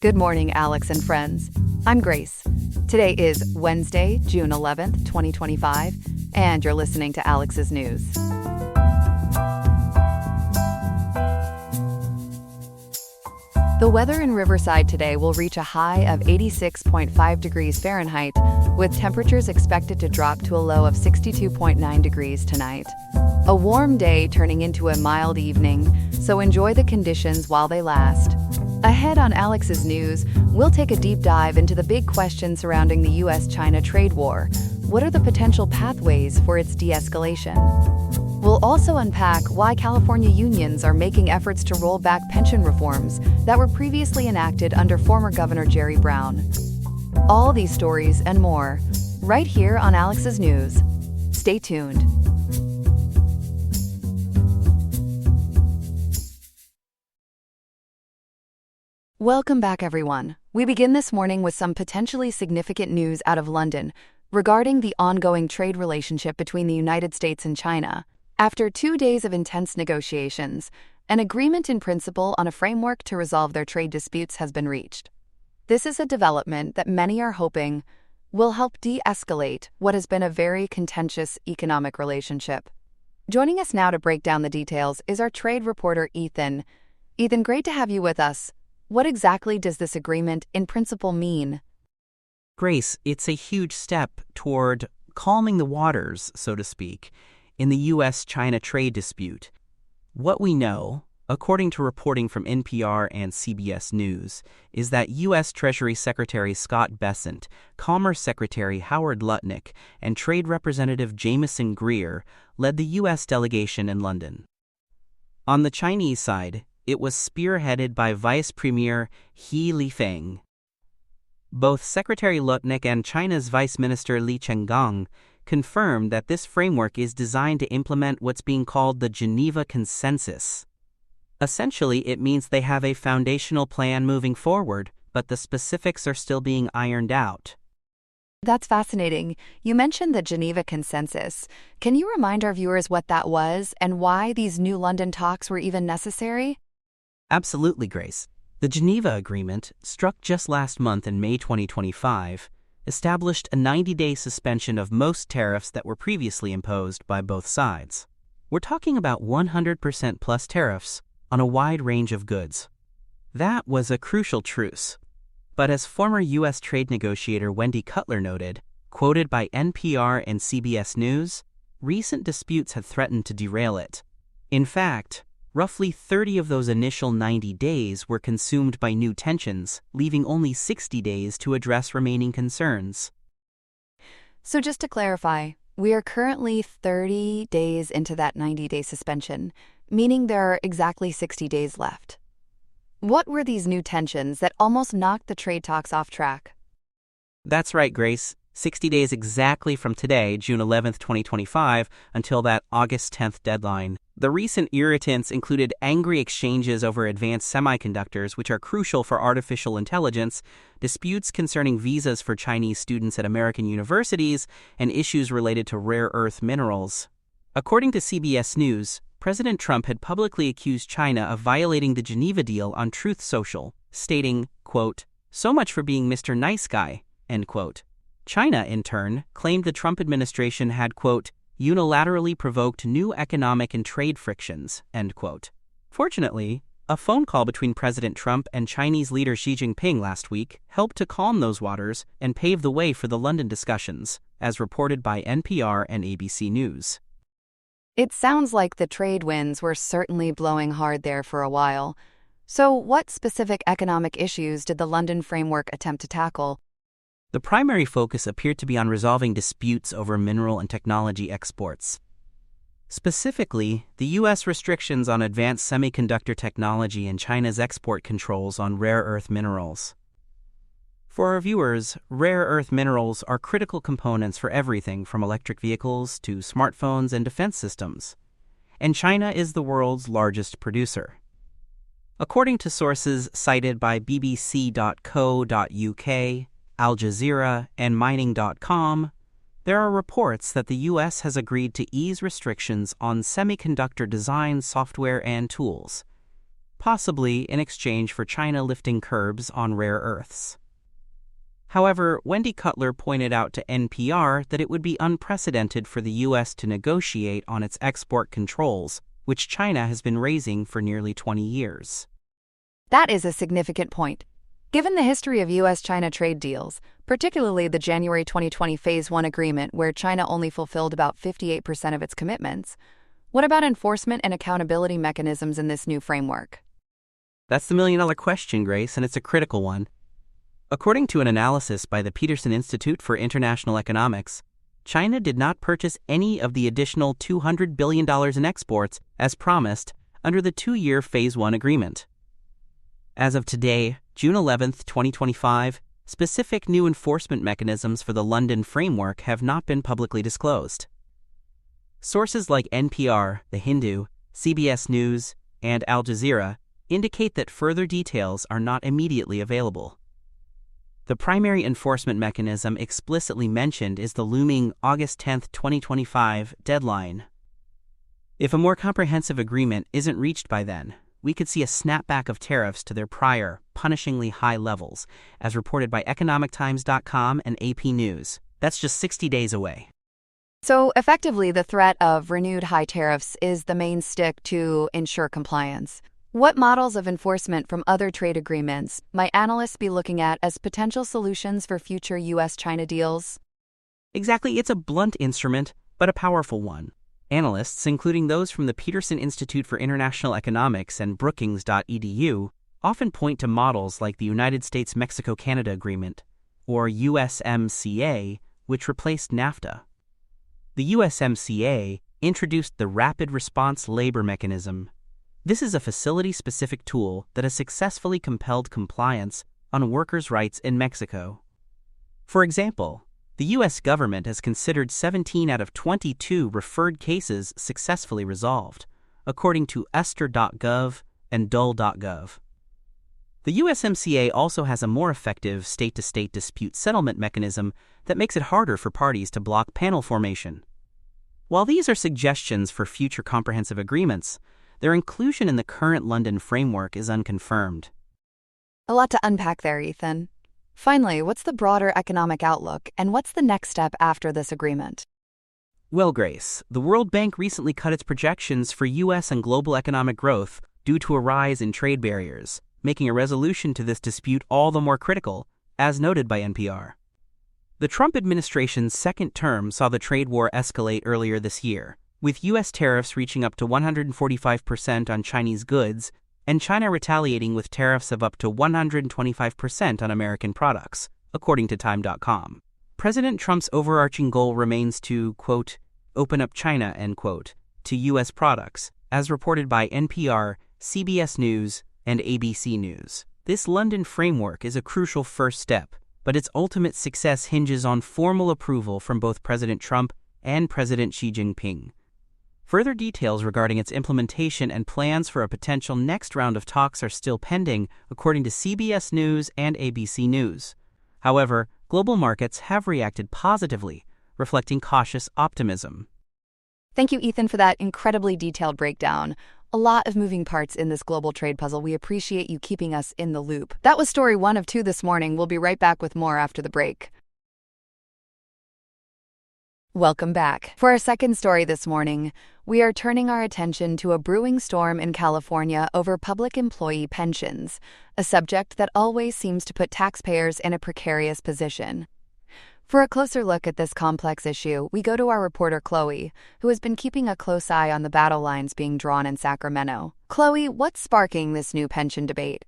Good morning, Alex and friends. I'm Grace. Today is Wednesday, June 11th, 2025, and you're listening to Alex's News. The weather in Riverside today will reach a high of 86.5 degrees Fahrenheit, with temperatures expected to drop to a low of 62.9 degrees tonight. A warm day turning into a mild evening, so enjoy the conditions while they last. Ahead on Alex's News, we'll take a deep dive into the big questions surrounding the US-China trade war. What are the potential pathways for its de-escalation? We'll also unpack why California unions are making efforts to roll back pension reforms that were previously enacted under former Governor Jerry Brown. All these stories and more, right here on Alex's News. Stay tuned. Welcome back, everyone. We begin this morning with some potentially significant news out of London regarding the ongoing trade relationship between the United States and China. After 2 days of intense negotiations, an agreement in principle on a framework to resolve their trade disputes has been reached. This is a development that many are hoping will help de-escalate what has been a very contentious economic relationship. Joining us now to break down the details is our trade reporter, Ethan. Ethan, great to have you with us. What exactly does this agreement in principle mean? Grace, it's a huge step toward calming the waters, so to speak, in the US-China trade dispute. What we know, according to reporting from NPR and CBS News, is that U.S. Treasury Secretary Scott Bessent, Commerce Secretary Howard Lutnick, and Trade Representative Jamieson Greer led the U.S. delegation in London. On the Chinese side, it was spearheaded by Vice Premier He Lifeng. Both Secretary Lutnick and China's Vice Minister Li Chenggang confirmed that this framework is designed to implement what's being called the Geneva Consensus. Essentially, it means they have a foundational plan moving forward, but the specifics are still being ironed out. That's fascinating. You mentioned the Geneva Consensus. Can you remind our viewers what that was and why these new London talks were even necessary? Absolutely, Grace. The Geneva Agreement, struck just last month in May 2025, established a 90-day suspension of most tariffs that were previously imposed by both sides. We're talking about 100% plus tariffs on a wide range of goods. That was a crucial truce. But as former U.S. trade negotiator Wendy Cutler noted, quoted by NPR and CBS News, recent disputes had threatened to derail it. In fact, roughly 30 of those initial 90 days were consumed by new tensions, leaving only 60 days to address remaining concerns. So just to clarify, we are currently 30 days into that 90-day suspension, meaning there are exactly 60 days left. What were these new tensions that almost knocked the trade talks off track? That's right, Grace. 60 days exactly from today, June 11th, 2025, until that August 10th deadline. The recent irritants included angry exchanges over advanced semiconductors, which are crucial for artificial intelligence, disputes concerning visas for Chinese students at American universities, and issues related to rare earth minerals. According to CBS News, President Trump had publicly accused China of violating the Geneva deal on Truth Social, stating, quote, "So much for being Mr. Nice Guy," end quote. China, in turn, claimed the Trump administration had, quote, unilaterally provoked new economic and trade frictions, end quote. Fortunately, a phone call between President Trump and Chinese leader Xi Jinping last week helped to calm those waters and pave the way for the London discussions, as reported by NPR and ABC News. It sounds like the trade winds were certainly blowing hard there for a while. So what specific economic issues did the London framework attempt to tackle? The primary focus appeared to be on resolving disputes over mineral and technology exports. Specifically, the U.S. restrictions on advanced semiconductor technology and China's export controls on rare earth minerals. For our viewers, rare earth minerals are critical components for everything from electric vehicles to smartphones and defense systems. And China is the world's largest producer. According to sources cited by bbc.co.uk, Al Jazeera, and Mining.com, there are reports that the U.S. has agreed to ease restrictions on semiconductor design, software, and tools. possibly in exchange for China lifting curbs on rare earths. However, Wendy Cutler pointed out to NPR that it would be unprecedented for the U.S. to negotiate on its export controls, which China has been raising for nearly 20 years. That is a significant point. Given the history of U.S.-China trade deals, particularly the January 2020 Phase 1 agreement where China only fulfilled about 58% of its commitments, what about enforcement and accountability mechanisms in this new framework? That's the million-dollar question, Grace, and it's a critical one. According to an analysis by the Peterson Institute for International Economics, China did not purchase any of the additional $200 billion in exports as promised under the two-year Phase 1 agreement. As of today, June 11, 2025, specific new enforcement mechanisms for the London framework have not been publicly disclosed. Sources like NPR, The Hindu, CBS News, and Al Jazeera indicate that further details are not immediately available. The primary enforcement mechanism explicitly mentioned is the looming August 10, 2025 deadline. If a more comprehensive agreement isn't reached by then, we could see a snapback of tariffs to their prior, punishingly high levels, as reported by economictimes.com and AP News. That's just 60 days away. So, effectively, the threat of renewed high tariffs is the main stick to ensure compliance. What models of enforcement from other trade agreements might analysts be looking at as potential solutions for future U.S.-China deals? Exactly, it's a blunt instrument, but a powerful one. Analysts, including those from the Peterson Institute for International Economics and Brookings.edu, often point to models like the United States-Mexico-Canada Agreement, or USMCA, which replaced NAFTA. The USMCA introduced the Rapid Response Labor Mechanism. This is a facility-specific tool that has successfully compelled compliance on workers' rights in Mexico. For example, the U.S. government has considered 17 out of 22 referred cases successfully resolved, according to Esther.gov and Dole.gov. The USMCA also has a more effective state-to-state dispute settlement mechanism that makes it harder for parties to block panel formation. While these are suggestions for future comprehensive agreements, their inclusion in the current London framework is unconfirmed. A lot to unpack there, Ethan. Finally, what's the broader economic outlook, and what's the next step after this agreement? Well, Grace, the World Bank recently cut its projections for U.S. and global economic growth due to a rise in trade barriers, making a resolution to this dispute all the more critical, as noted by NPR. The Trump administration's second term saw the trade war escalate earlier this year, with U.S. tariffs reaching up to 145% on Chinese goods and China retaliating with tariffs of up to 125% on American products, according to Time.com. President Trump's overarching goal remains to, quote, open up China, end quote, to U.S. products, as reported by NPR, CBS News, and ABC News. This London framework is a crucial first step, but its ultimate success hinges on formal approval from both President Trump and President Xi Jinping. Further details regarding its implementation and plans for a potential next round of talks are still pending, according to CBS News and ABC News. However, global markets have reacted positively, reflecting cautious optimism. Thank you, Ethan, for that incredibly detailed breakdown. A lot of moving parts in this global trade puzzle. We appreciate you keeping us in the loop. That was story 1 of 2 this morning. We'll be right back with more after the break. Welcome back. For our second story this morning, we are turning our attention to a brewing storm in California over public employee pensions, a subject that always seems to put taxpayers in a precarious position. For a closer look at this complex issue, we go to our reporter Chloe, who has been keeping a close eye on the battle lines being drawn in Sacramento. Chloe, what's sparking this new pension debate?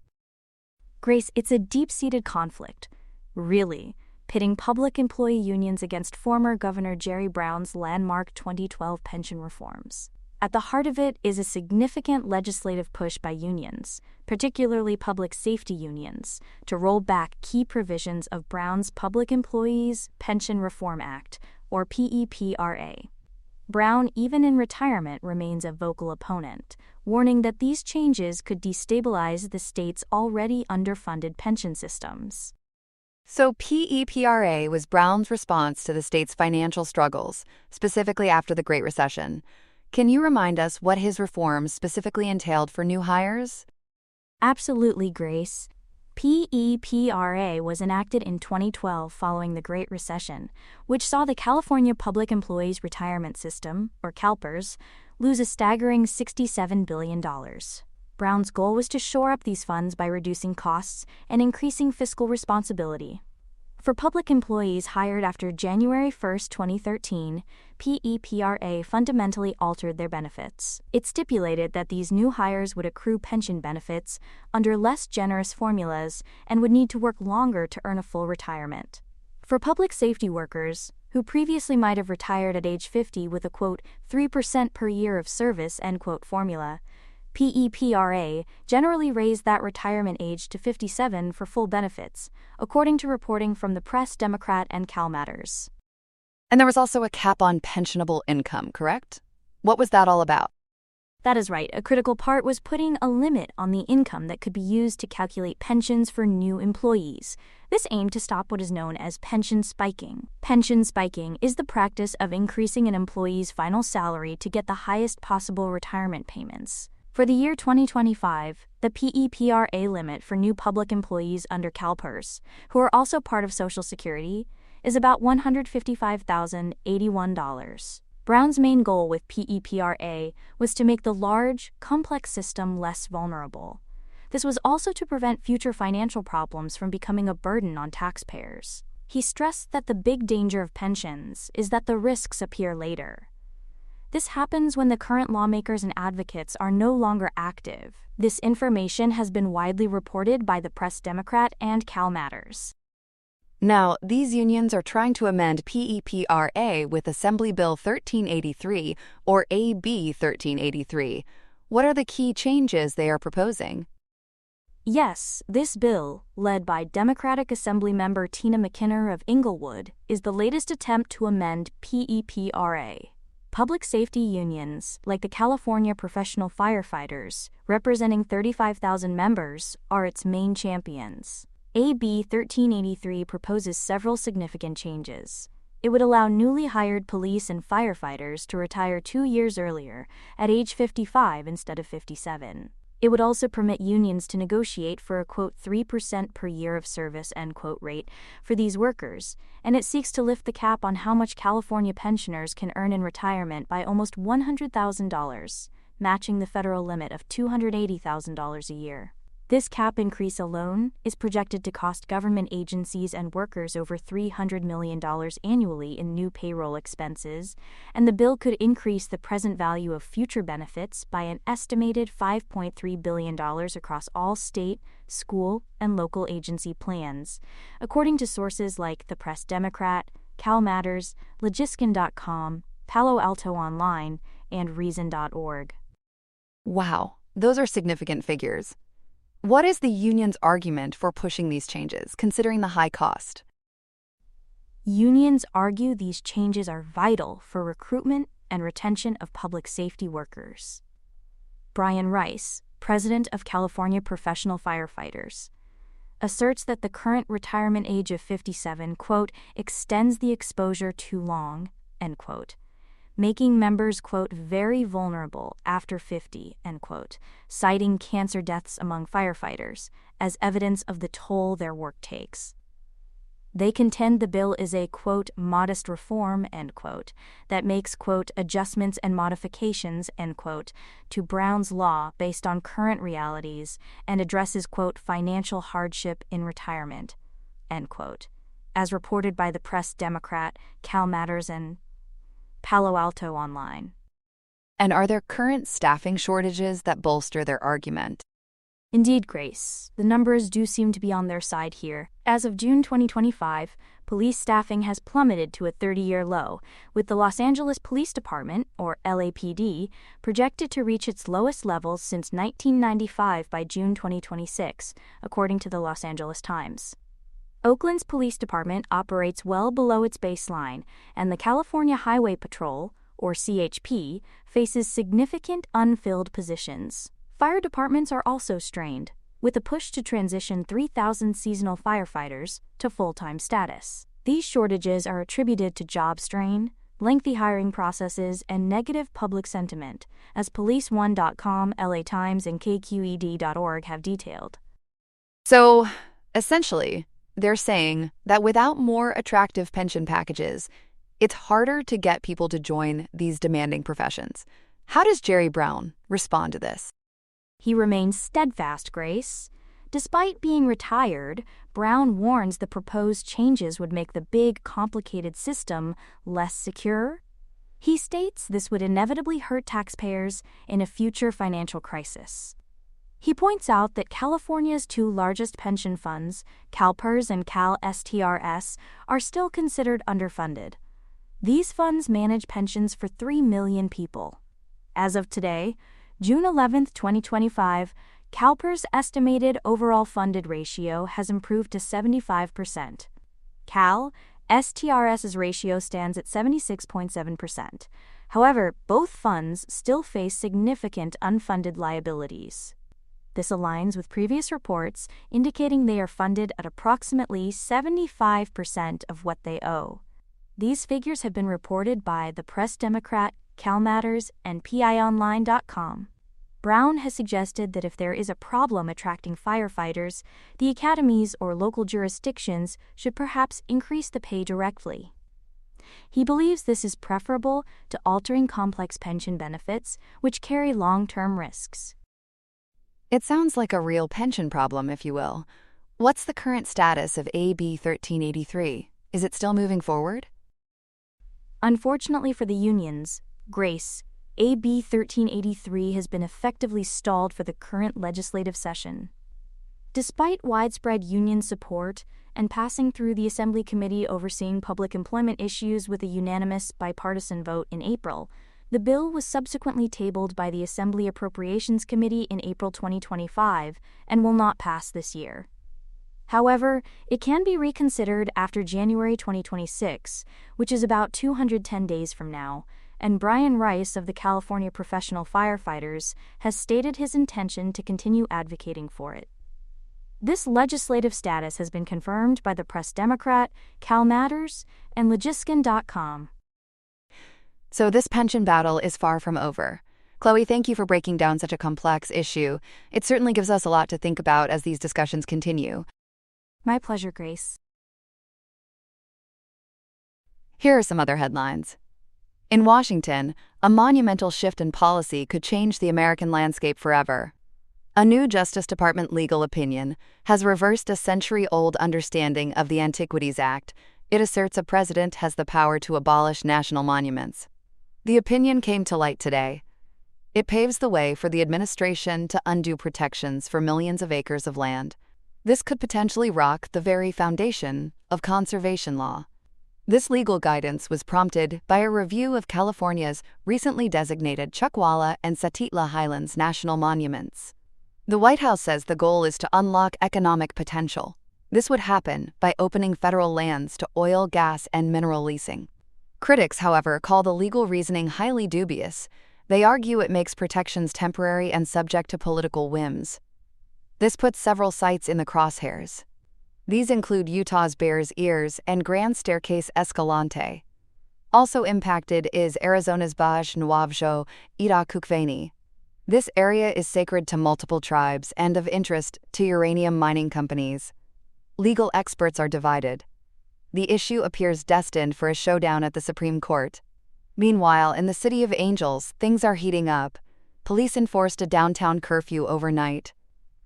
Grace, it's a deep-seated conflict, really, pitting public employee unions against former Governor Jerry Brown's landmark 2012 pension reforms. At the heart of it is a significant legislative push by unions, particularly public safety unions, to roll back key provisions of Brown's Public Employees Pension Reform Act, or PEPRA. Brown, even in retirement, remains a vocal opponent, warning that these changes could destabilize the state's already underfunded pension systems. So PEPRA was Brown's response to the state's financial struggles, specifically after the Great Recession. Can you remind us what his reforms specifically entailed for new hires? Absolutely, Grace. PEPRA was enacted in 2012 following the Great Recession, which saw the California Public Employees Retirement System, or CalPERS, lose a staggering $67 billion. Brown's goal was to shore up these funds by reducing costs and increasing fiscal responsibility. For public employees hired after January 1, 2013, PEPRA fundamentally altered their benefits. It stipulated that these new hires would accrue pension benefits under less generous formulas and would need to work longer to earn a full retirement. For public safety workers, who previously might have retired at age 50 with a, quote, 3% per year of service, end quote, formula, PEPRA generally raised that retirement age to 57 for full benefits, according to reporting from the Press, Democrat, and Cal Matters. And there was also a cap on pensionable income, correct? What was that all about? That is right. A critical part was putting a limit on the income that could be used to calculate pensions for new employees. This aimed to stop what is known as pension spiking. Pension spiking is the practice of increasing an employee's final salary to get the highest possible retirement payments. For the year 2025, the PEPRA limit for new public employees under CalPERS, who are also part of Social Security, is about $155,081. Brown's main goal with PEPRA was to make the large, complex system less vulnerable. This was also to prevent future financial problems from becoming a burden on taxpayers. He stressed that the big danger of pensions is that the risks appear later. This happens when the current lawmakers and advocates are no longer active. This information has been widely reported by the Press, Democrat, and Cal Matters. Now, these unions are trying to amend PEPRA with Assembly Bill 1383, or AB 1383. What are the key changes they are proposing? Yes, this bill, led by Democratic Assembly member Tina McKinnon of Inglewood, is the latest attempt to amend PEPRA. Public safety unions, like the California Professional Firefighters, representing 35,000 members, are its main champions. AB 1383 proposes several significant changes. It would allow newly hired police and firefighters to retire 2 years earlier, at age 55 instead of 57. It would also permit unions to negotiate for a, quote, 3% per year of service, end quote, rate for these workers, and it seeks to lift the cap on how much California pensioners can earn in retirement by almost $100,000, matching the federal limit of $280,000 a year. This cap increase alone is projected to cost government agencies and workers over $300 million annually in new payroll expenses, and the bill could increase the present value of future benefits by an estimated $5.3 billion across all state, school, and local agency plans, according to sources like the Press, Democrat, Cal Matters, Legiskin.com, Palo Alto Online, and Reason.org. Wow, those are significant figures. What is the union's argument for pushing these changes, considering the high cost? Unions argue these changes are vital for recruitment and retention of public safety workers. Brian Rice, president of California Professional Firefighters, asserts that the current retirement age of 57, quote, extends the exposure too long, end quote, making members, quote, very vulnerable after 50, end quote, citing cancer deaths among firefighters as evidence of the toll their work takes. They contend the bill is a, quote, modest reform, end quote, that makes, quote, adjustments and modifications, end quote, to Brown's law based on current realities and addresses, quote, financial hardship in retirement, end quote, as reported by the Press, Democrat, Cal Matters, and Palo Alto Online. And are there current staffing shortages that bolster their argument? Indeed, Grace, the numbers do seem to be on their side here. As of June 2025, police staffing has plummeted to a 30-year low, with the Los Angeles Police Department, or LAPD, projected to reach its lowest levels since 1995 by June 2026, according to the Los Angeles Times. Oakland's police department operates well below its baseline, and the California Highway Patrol, or CHP, faces significant unfilled positions. Fire departments are also strained, with a push to transition 3,000 seasonal firefighters to full-time status. These shortages are attributed to job strain, lengthy hiring processes, and negative public sentiment, as police1.com, LA Times, and KQED.org have detailed. So, essentially, they're saying that without more attractive pension packages, it's harder to get people to join these demanding professions. How does Jerry Brown respond to this? He remains steadfast, Grace. Despite being retired, Brown warns the proposed changes would make the big, complicated system less secure. He states this would inevitably hurt taxpayers in a future financial crisis. He points out that California's two largest pension funds, CalPERS and CalSTRS, are still considered underfunded. These funds manage pensions for 3 million people. As of today, June 11, 2025, CalPERS' estimated overall funded ratio has improved to 75%. CalSTRS's ratio stands at 76.7%. However, both funds still face significant unfunded liabilities. This aligns with previous reports indicating they are funded at approximately 75% of what they owe. These figures have been reported by the Press Democrat, CalMatters, and PIOnline.com. Brown has suggested that if there is a problem attracting firefighters, the academies or local jurisdictions should perhaps increase the pay directly. He believes this is preferable to altering complex pension benefits, which carry long-term risks. It sounds like a real pension problem, if you will. What's the current status of AB 1383? Is it still moving forward? Unfortunately for the unions, Grace, AB 1383 has been effectively stalled for the current legislative session. Despite widespread union support and passing through the Assembly Committee overseeing public employment issues with a unanimous bipartisan vote in April, the bill was subsequently tabled by the Assembly Appropriations Committee in April 2025 and will not pass this year. However, it can be reconsidered after January 2026, which is about 210 days from now, and Brian Rice of the California Professional Firefighters has stated his intention to continue advocating for it. This legislative status has been confirmed by the Press Democrat, CalMatters, and Legiskin.com. So this pension battle is far from over. Chloe, thank you for breaking down such a complex issue. It certainly gives us a lot to think about as these discussions continue. My pleasure, Grace. Here are some other headlines. In Washington, a monumental shift in policy could change the American landscape forever. A new Justice Department legal opinion has reversed a century-old understanding of the Antiquities Act. It asserts a president has the power to abolish national monuments. The opinion came to light today. It paves the way for the administration to undo protections for millions of acres of land. This could potentially rock the very foundation of conservation law. This legal guidance was prompted by a review of California's recently designated Chuckwalla and Satitla Highlands national monuments. The White House says the goal is to unlock economic potential. This would happen by opening federal lands to oil, gas, and mineral leasing. Critics, however, call the legal reasoning highly dubious. They argue it makes protections temporary and subject to political whims. This puts several sites in the crosshairs. These include Utah's Bears Ears and Grand Staircase Escalante. Also impacted is Arizona's Baj Nuavjo Irakukveni. This area is sacred to multiple tribes and of interest to uranium mining companies. Legal experts are divided. The issue appears destined for a showdown at the Supreme Court. Meanwhile, in the City of Angels, things are heating up. Police enforced a downtown curfew overnight.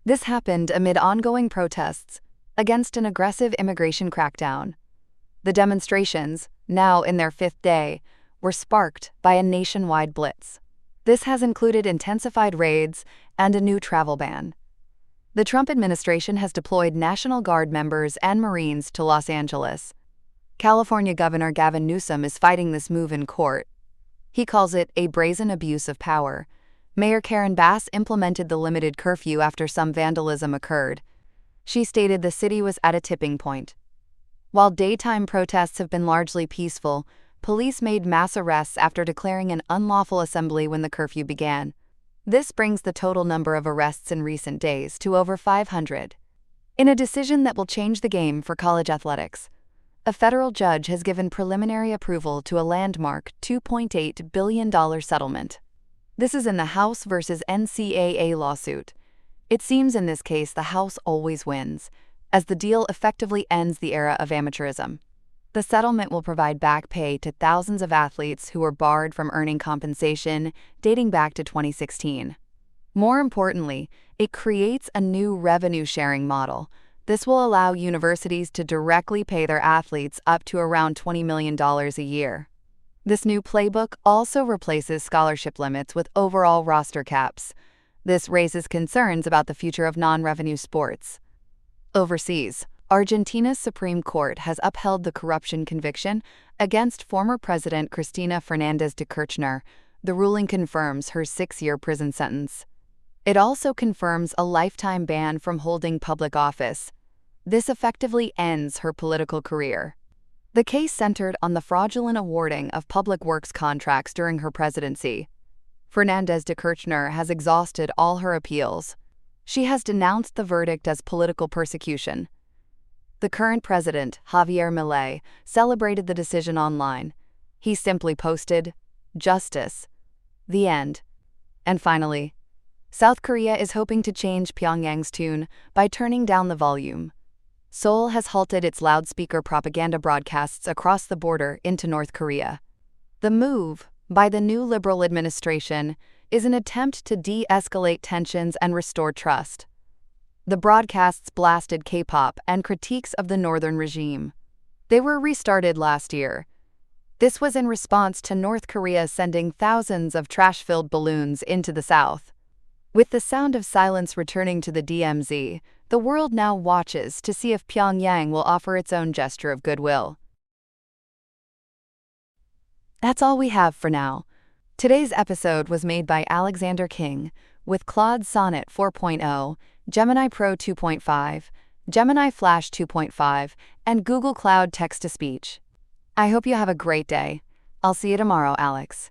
This happened amid ongoing protests against an aggressive immigration crackdown. The demonstrations, now in their 5th day, were sparked by a nationwide blitz. This has included intensified raids and a new travel ban. The Trump administration has deployed National Guard members and Marines to Los Angeles. California Governor Gavin Newsom is fighting this move in court. He calls it a brazen abuse of power. Mayor Karen Bass implemented the limited curfew after some vandalism occurred. She stated the city was at a tipping point. While daytime protests have been largely peaceful, police made mass arrests after declaring an unlawful assembly when the curfew began. This brings the total number of arrests in recent days to over 500. In a decision that will change the game for college athletics, A federal judge has given preliminary approval to a landmark $2.8 billion settlement. This is in the House versus NCAA lawsuit. It seems in this case the House always wins, as the deal effectively ends the era of amateurism. The settlement will provide back pay to thousands of athletes who were barred from earning compensation dating back to 2016. More importantly, it creates a new revenue-sharing model. This will allow universities to directly pay their athletes up to around $20 million a year. This new playbook also replaces scholarship limits with overall roster caps. This raises concerns about the future of non-revenue sports. Overseas, Argentina's Supreme Court has upheld the corruption conviction against former President Cristina Fernández de Kirchner. The ruling confirms her 6-year prison sentence. It also confirms a lifetime ban from holding public office. This effectively ends her political career. The case centered on the fraudulent awarding of public works contracts during her presidency. Fernández de Kirchner has exhausted all her appeals. She has denounced the verdict as political persecution. The current president, Javier Milei, celebrated the decision online. He simply posted, "Justice. The end." And finally, South Korea is hoping to change Pyongyang's tune by turning down the volume. Seoul has halted its loudspeaker propaganda broadcasts across the border into North Korea. The move, by the new liberal administration, is an attempt to de-escalate tensions and restore trust. The broadcasts blasted K-pop and critiques of the northern regime. They were restarted last year. This was in response to North Korea sending thousands of trash-filled balloons into the south. With the sound of silence returning to the DMZ, the world now watches to see if Pyongyang will offer its own gesture of goodwill. That's all we have for now. Today's episode was made by Alexander King with Claude Sonnet 4.0, Gemini Pro 2.5, Gemini Flash 2.5, and Google Cloud Text-to-Speech. I hope you have a great day. I'll see you tomorrow, Alex.